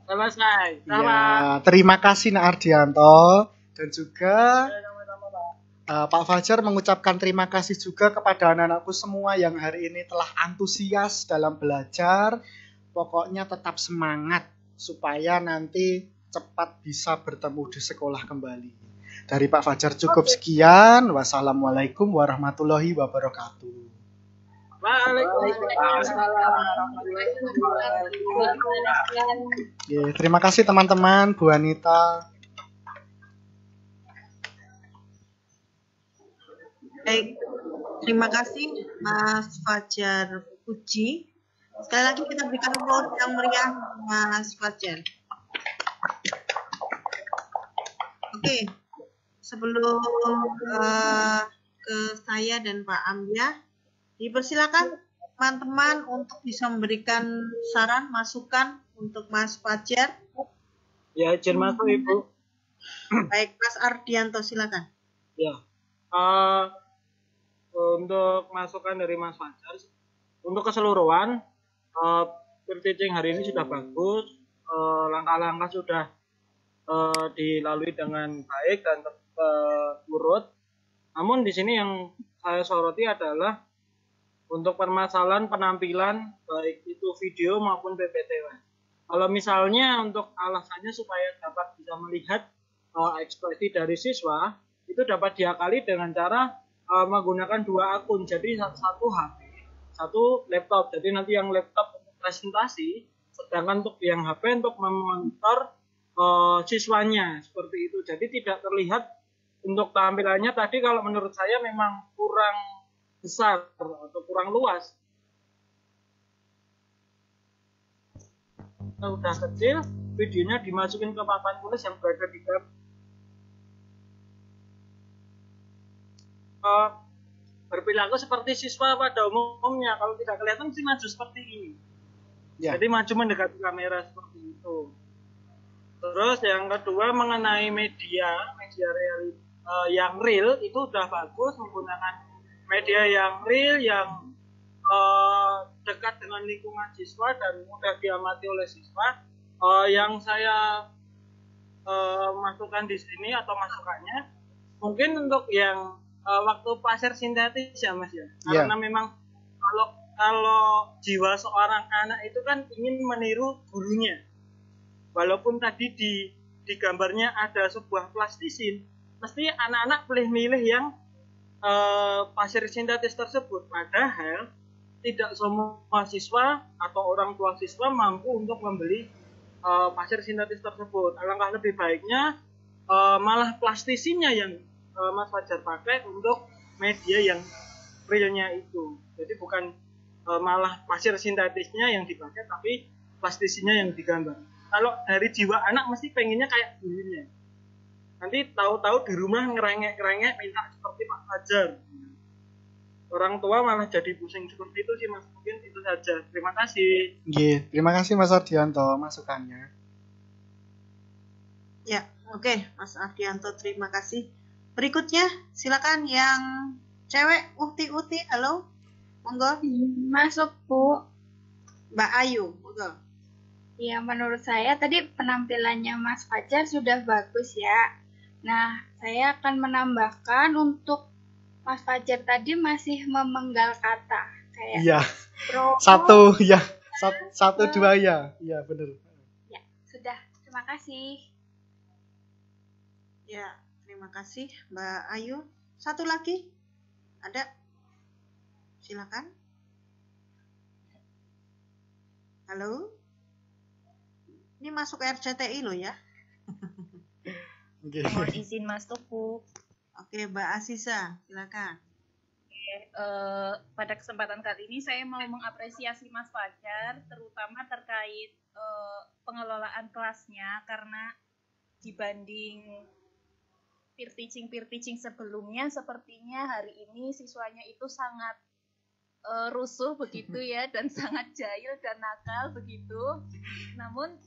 Selesai. Ya, terima kasih Nak Ardianto dan juga Sama-sama Pak. Pak Fajar mengucapkan terima kasih juga kepada anak-anakku semua yang hari ini telah antusias dalam belajar. Pokoknya tetap semangat supaya nanti cepat bisa bertemu di sekolah kembali. Dari Pak Fajar cukup sekian. Wassalamualaikum warahmatullahi wabarakatuh. Terima kasih teman-teman, Bu Anita. Baik, terima kasih Mas Fajar Puji. Sekali lagi kita berikan applause yang meriah Mas Fajar. Oke, sebelum ke saya dan Pak Amya, dipersilakan teman-teman untuk bisa memberikan saran, masukan untuk Mas Fajar. Ya, izin masuk Ibu. Baik, Mas Ardianto silakan. Ya. Untuk masukan dari Mas Fajar, untuk keseluruhan peer teaching hari ini sudah bagus, langkah-langkah sudah dilalui dengan baik dan urut. Namun di sini yang saya soroti adalah untuk permasalahan penampilan baik itu video maupun PPT. Kalau misalnya untuk alasannya supaya dapat bisa melihat ekspresi dari siswa, itu dapat diakali dengan cara menggunakan 2 akun, jadi satu HP, satu laptop. Jadi nanti yang laptop untuk presentasi, sedangkan untuk yang HP untuk memonitor siswanya, seperti itu. Jadi tidak terlihat untuk tampilannya tadi kalau menurut saya memang kurang besar atau kurang luas. Udah kecil, videonya dimasukin ke papan tulis yang berada di dalam berperilaku seperti siswa pada umumnya. Kalau tidak kelihatan sih maju seperti ini. Ya. Jadi maju mendekati kamera seperti itu. Terus yang kedua mengenai media yang real itu udah bagus, menggunakan media yang real yang dekat dengan lingkungan siswa dan mudah diamati oleh siswa. Yang saya masukkan di sini atau masukannya mungkin untuk yang waktu pasir sintetis ya Mas ya. Karena memang kalau jiwa seorang anak itu kan ingin meniru gurunya. Walaupun tadi di gambarnya ada sebuah plastisin, mesti anak-anak boleh milih yang pasir sintetis tersebut. Padahal tidak semua siswa atau orang tua siswa mampu untuk membeli pasir sintetis tersebut. Alangkah lebih baiknya malah plastisinnya yang Mas Fajar pakai untuk media yang realnya itu. Jadi bukan malah pasir sintetisnya yang dipakai, tapi plastisinya yang digambar. Kalau dari jiwa anak mesti pengennya kayak gurunya. Nanti tahu-tahu di rumah ngerengek-ngerengek minta seperti Pak Fajar. Orang tua malah jadi pusing seperti itu sih Mas. Mungkin itu saja. Terima kasih. Terima kasih Mas Ardianto masukannya. Ya, oke Mas Ardianto, terima kasih. Berikutnya, silakan yang cewek, Uti, halo, monggo. Masuk Bu. Mbak Ayu, monggo. Ya, menurut saya tadi penampilannya Mas Fajar sudah bagus ya. Nah, saya akan menambahkan untuk Mas Fajar tadi masih memenggal kata. Kayak iya, satu dua ya. Iya, benar. Ya, sudah. Terima kasih. Ya. Terima kasih Mbak Ayu. Satu lagi ada, silakan. Halo, ini masuk RCTI loh ya. Mohon izin masuk Bu. Oke, Mbak Asisa silakan. Pada kesempatan kali ini saya mau mengapresiasi Mas Fajar terutama terkait pengelolaan kelasnya, karena dibanding peer teaching sebelumnya sepertinya hari ini siswanya itu sangat rusuh begitu ya, dan sangat jahil dan nakal begitu. Namun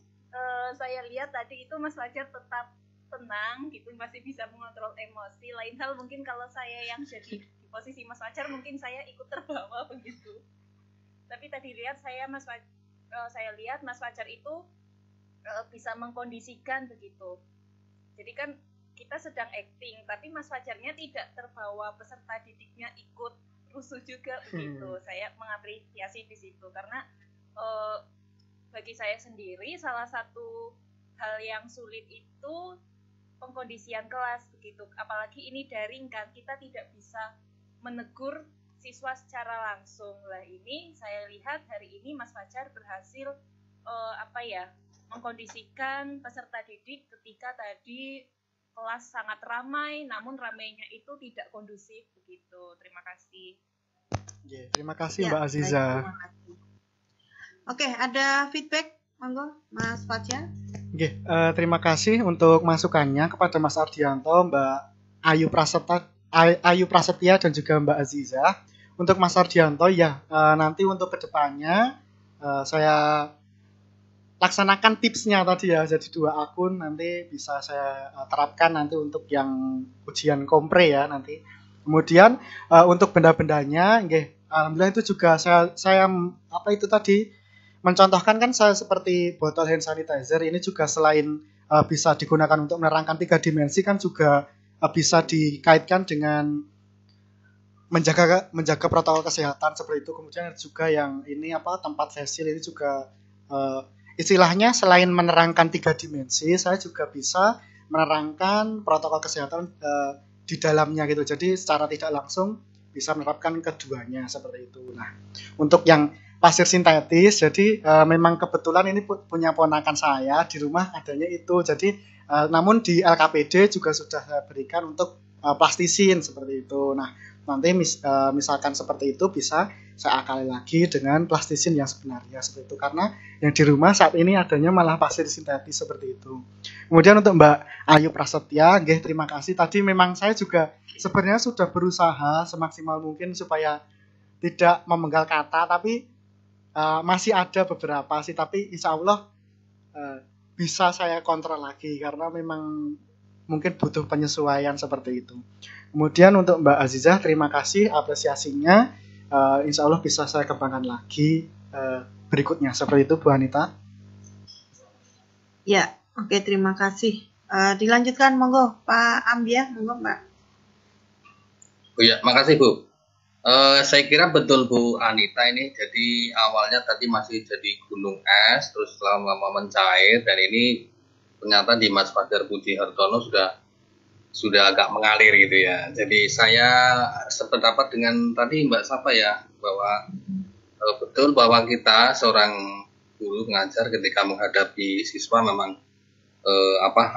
saya lihat tadi itu Mas Fajar tetap tenang gitu, masih bisa mengontrol emosi. Lain hal mungkin kalau saya yang jadi di posisi Mas Fajar mungkin saya ikut terbawa begitu. Tapi tadi saya lihat Mas Fajar itu bisa mengkondisikan begitu. Jadi kan kita sedang acting, tapi Mas Fajarnya tidak terbawa, peserta didiknya ikut rusuh juga begitu. Saya mengapresiasi di situ karena bagi saya sendiri salah satu hal yang sulit itu pengkondisian kelas begitu. Apalagi ini daring kan, kita tidak bisa menegur siswa secara langsung. Lah ini saya lihat hari ini Mas Fajar berhasil mengkondisikan peserta didik ketika tadi kelas sangat ramai, namun ramainya itu tidak kondusif begitu. Terima kasih. Terima kasih Ya, Mbak Aziza. baik, terima kasih. Oke, ada feedback, monggo Mas Fajar. Terima kasih untuk masukannya kepada Mas Ardianto, Mbak Ayu Prasetya dan juga Mbak Aziza. Untuk Mas Ardianto ya, nanti untuk kedepannya saya laksanakan tipsnya tadi ya, jadi 2 akun nanti bisa saya terapkan nanti untuk yang ujian kompre ya nanti. Kemudian untuk benda-bendanya, alhamdulillah itu juga saya mencontohkan kan saya seperti botol hand sanitizer ini juga selain bisa digunakan untuk menerangkan 3 dimensi kan juga bisa dikaitkan dengan menjaga protokol kesehatan seperti itu. Kemudian juga yang ini tempat sesil ini juga istilahnya selain menerangkan 3 dimensi, saya juga bisa menerangkan protokol kesehatan di dalamnya gitu. Jadi secara tidak langsung bisa menerapkan keduanya seperti itu. Nah, untuk yang pasir sintetis, jadi memang kebetulan ini punya ponakan saya di rumah adanya itu. Jadi namun di LKPD juga sudah saya berikan untuk plastisin seperti itu. Nah, nanti misalkan seperti itu bisa saya akali lagi dengan plastisin yang sebenarnya seperti itu, karena yang di rumah saat ini adanya malah pasir sintetis seperti itu. Kemudian untuk Mbak Ayu Prasetya, terima kasih. Tadi memang saya juga sebenarnya sudah berusaha semaksimal mungkin supaya tidak memenggal kata, tapi masih ada beberapa sih, tapi insya Allah bisa saya kontrol lagi karena memang mungkin butuh penyesuaian seperti itu. Kemudian untuk Mbak Azizah, terima kasih apresiasinya. Insya Allah bisa saya kembangkan lagi berikutnya. Seperti itu Bu Anita. Ya, oke, terima kasih. Dilanjutkan monggo Pak Ambia, monggo Mbak. Oh ya, makasih Bu. Saya kira betul Bu Anita ini. Jadi awalnya tadi masih jadi gunung es, terus lama-lama mencair, dan ini ternyata di Mas Fajar Budi Hartono sudah agak mengalir gitu ya. Jadi saya sependapat dengan tadi Mbak Safa ya, bahwa betul bahwa kita seorang guru pengajar ketika menghadapi siswa memang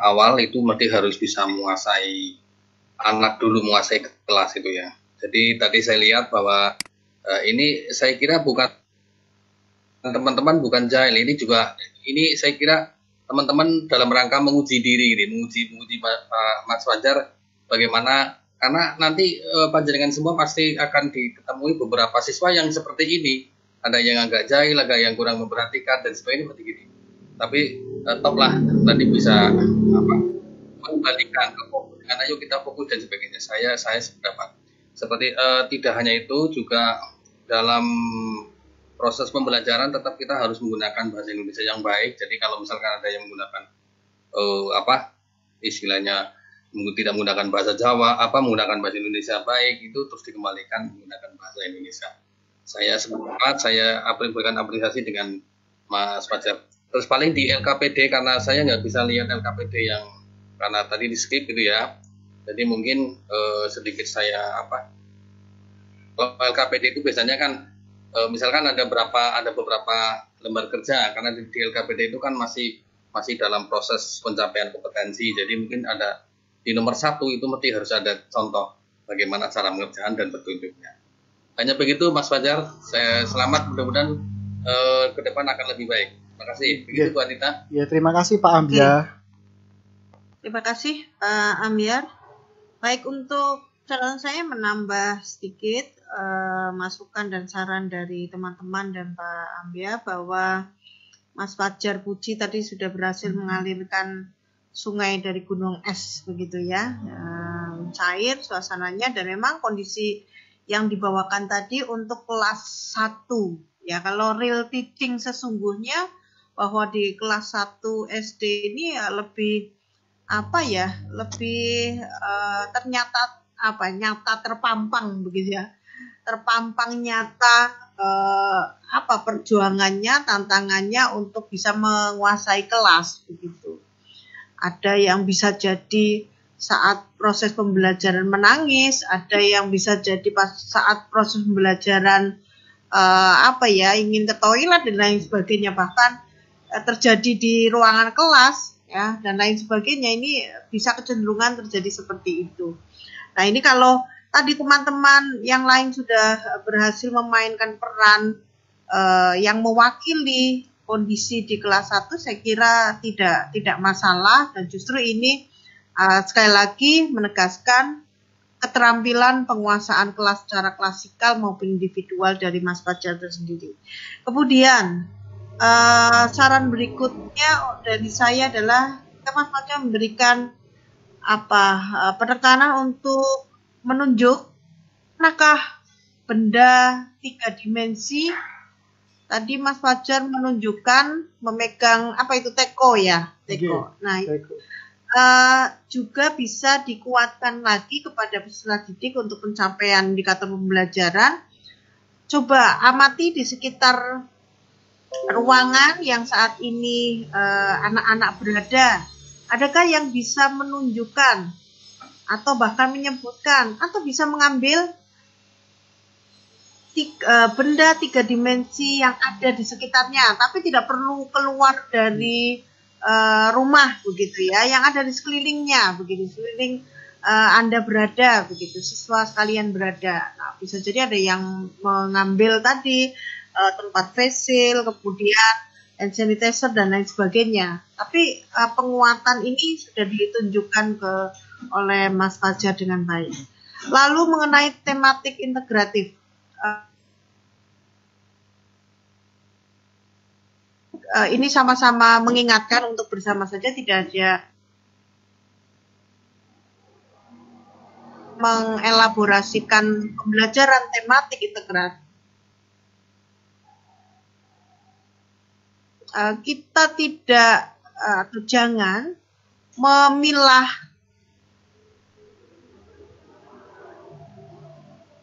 awal itu mesti harus bisa menguasai anak dulu, menguasai kelas itu ya. Jadi tadi saya lihat bahwa ini saya kira bukan teman-teman bukan jahil, ini saya kira teman-teman dalam rangka menguji diri, menguji Mas Fajar bagaimana, karena nanti panjenengan semua pasti akan ditemui beberapa siswa yang seperti ini, ada yang agak jahil, ada yang kurang memperhatikan dan sebagainya seperti ini. Tapi top lah nanti bisa mengembalikan ke fokus, karena yuk kita fokus dan sebagainya. Saya sependapat seperti tidak hanya itu, juga dalam proses pembelajaran tetap kita harus menggunakan bahasa Indonesia yang baik. Jadi kalau misalkan ada yang menggunakan istilahnya tidak menggunakan bahasa Jawa, menggunakan bahasa Indonesia baik, itu terus dikembalikan menggunakan bahasa Indonesia. Saya sepakat, saya berikan apresiasi dengan Mas Fajar. Terus paling di LKPD, karena saya nggak bisa lihat LKPD yang karena tadi di skip gitu ya. Jadi mungkin sedikit saya kalau LKPD itu biasanya kan misalkan ada beberapa lembar kerja, karena di LKPD itu kan masih dalam proses pencapaian kompetensi. Jadi mungkin ada di nomor 1 itu mesti harus ada contoh bagaimana cara mengerjakan dan petunjuknya. Hanya begitu Mas Fajar, saya selamat, mudah-mudahan ke depan akan lebih baik. Terima kasih. Begitu Bu Anita. Ya, terima kasih Pak Ambia. Terima kasih Pak Ambiar. Baik, untuk catatan saya menambah sedikit masukan dan saran dari teman-teman dan Pak Ambia bahwa Mas Fajar Puji tadi sudah berhasil mengalirkan sungai dari gunung es begitu ya, cair suasananya, dan memang kondisi yang dibawakan tadi untuk kelas 1 ya. Kalau real teaching sesungguhnya bahwa di kelas 1 SD ini ya lebih apa ya, lebih ternyata nyata terpampang begitu ya, terpampang nyata apa perjuangannya, tantangannya untuk bisa menguasai kelas begitu. Ada yang bisa jadi saat proses pembelajaran menangis, ada yang bisa jadi pas saat proses pembelajaran ingin ke toilet dan lain sebagainya, bahkan terjadi di ruangan kelas ya dan lain sebagainya. Ini bisa kecenderungan terjadi seperti itu. Nah, ini kalau tadi teman-teman yang lain sudah berhasil memainkan peran yang mewakili kondisi di kelas 1, saya kira tidak masalah, dan justru ini sekali lagi menegaskan keterampilan penguasaan kelas secara klasikal maupun individual dari Mas Fajar itu sendiri. Kemudian saran berikutnya dari saya adalah Mas Fajar memberikan penekanan untuk menunjuk manakah benda 3 dimensi. Tadi Mas Fajar menunjukkan memegang teko ya, teko. Nah, juga bisa dikuatkan lagi kepada peserta didik untuk pencapaian indikator pembelajaran. Coba amati di sekitar ruangan yang saat ini anak-anak berada. Adakah yang bisa menunjukkan atau bahkan menyebutkan atau bisa mengambil benda 3 dimensi yang ada di sekitarnya, tapi tidak perlu keluar dari rumah begitu ya, yang ada di sekelilingnya begitu, sekeliling Anda berada begitu, siswa sekalian berada. Nah, bisa jadi ada yang mengambil tadi tempat facial, kemudian hand sanitizer dan lain sebagainya. Tapi penguatan ini sudah ditunjukkan oleh Mas Fajar dengan baik. Lalu mengenai tematik integratif, ini sama-sama mengingatkan untuk bersama saja, tidak ada mengelaborasikan pembelajaran tematik integratif. Kita tidak atau jangan memilah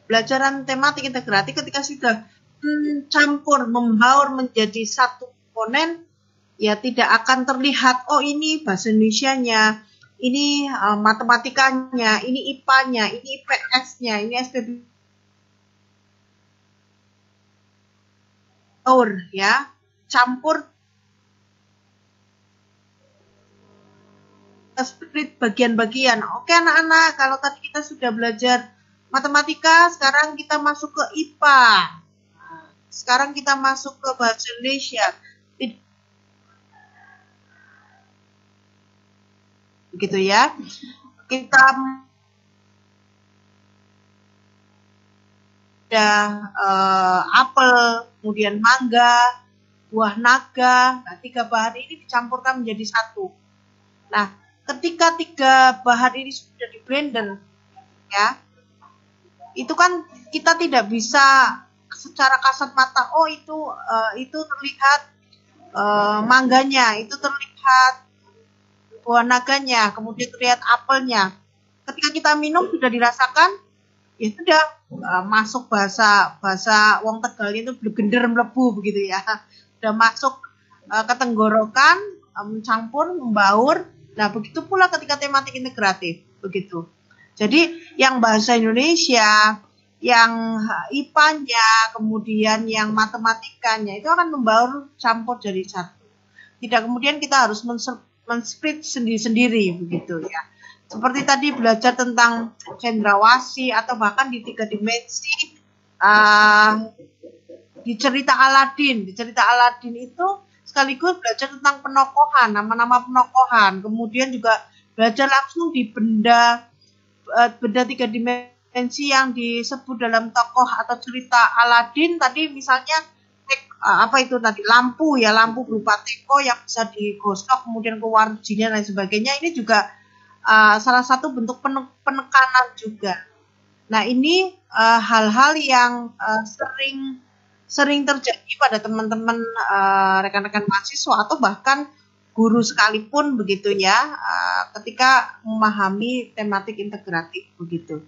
pembelajaran tematik integratif ketika sudah mencampur, membaur menjadi satu komponen, ya tidak akan terlihat, oh ini bahasa Indonesianya, ini matematikanya, ini IPA-nya, ini IPS-nya, ini SPB. Ya, campur split bagian-bagian. Oke anak-anak, kalau tadi kita sudah belajar matematika, sekarang kita masuk ke IPA. Sekarang kita masuk ke bahasa Indonesia. Begitu ya. Kita ada apel, kemudian mangga, buah naga. Nah, 3 bahan ini dicampurkan menjadi satu. Nah, ketika 3 bahan ini sudah di blender, ya, itu kan kita tidak bisa secara kasat mata, oh itu terlihat mangganya, itu terlihat buah naganya, kemudian terlihat apelnya. Ketika kita minum sudah dirasakan, ya sudah masuk bahasa wong Tegal itu gender mlebu begitu ya. Sudah masuk ke tenggorokan, mencampur, membaur. Nah, begitu pula ketika tematik integratif, begitu. Jadi yang bahasa Indonesia, yang IPA-nya, kemudian yang matematikanya itu akan membaur campur jadi satu. Tidak kemudian kita harus men-split sendiri-sendiri begitu ya. Seperti tadi belajar tentang cendrawasih atau bahkan di 3 dimensi di cerita Aladin. Di cerita Aladin itu sekaligus belajar tentang penokohan, nama-nama penokohan. Kemudian juga belajar langsung di benda 3 dimensi yang disebut dalam tokoh atau cerita Aladin. Tadi misalnya lampu ya, lampu berupa teko yang bisa digosok kemudian keluar jinnya dan sebagainya. Ini juga salah satu bentuk penekanan juga. Nah, ini hal-hal yang sering terjadi pada teman-teman rekan-rekan mahasiswa atau bahkan guru sekalipun begitu ya, ketika memahami tematik integratif begitu.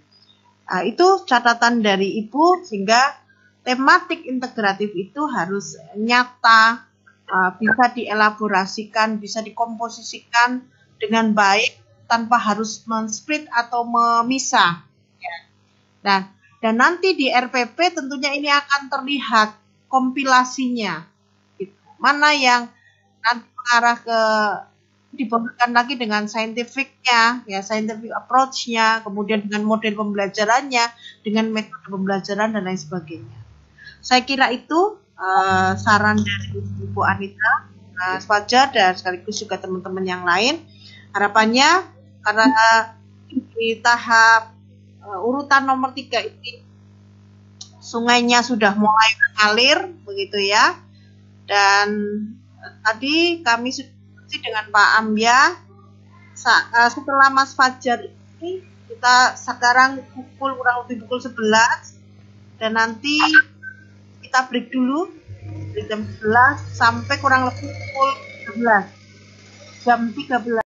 Itu catatan dari Ibu, sehingga tematik integratif itu harus nyata, bisa dielaborasikan, bisa dikomposisikan dengan baik tanpa harus men-split atau memisah. Nah, dan nanti di RPP tentunya ini akan terlihat kompilasinya. Mana yang nanti mengarah ke dibawakan lagi dengan scientific-nya, ya scientific approach-nya, kemudian dengan model pembelajarannya, dengan metode pembelajaran dan lain sebagainya. Saya kira itu saran dari Ibu Anita, Mas Fajar, dan sekaligus juga teman-teman yang lain. Harapannya karena di tahap urutan nomor 3 ini sungainya sudah mulai mengalir begitu ya, dan tadi kami sudah dengan Pak Ambia setelah Mas Fajar ini kita sekarang kurang lebih pukul 11, dan nanti kita break dulu dari jam 11 sampai kurang lebih pukul 13 jam 13.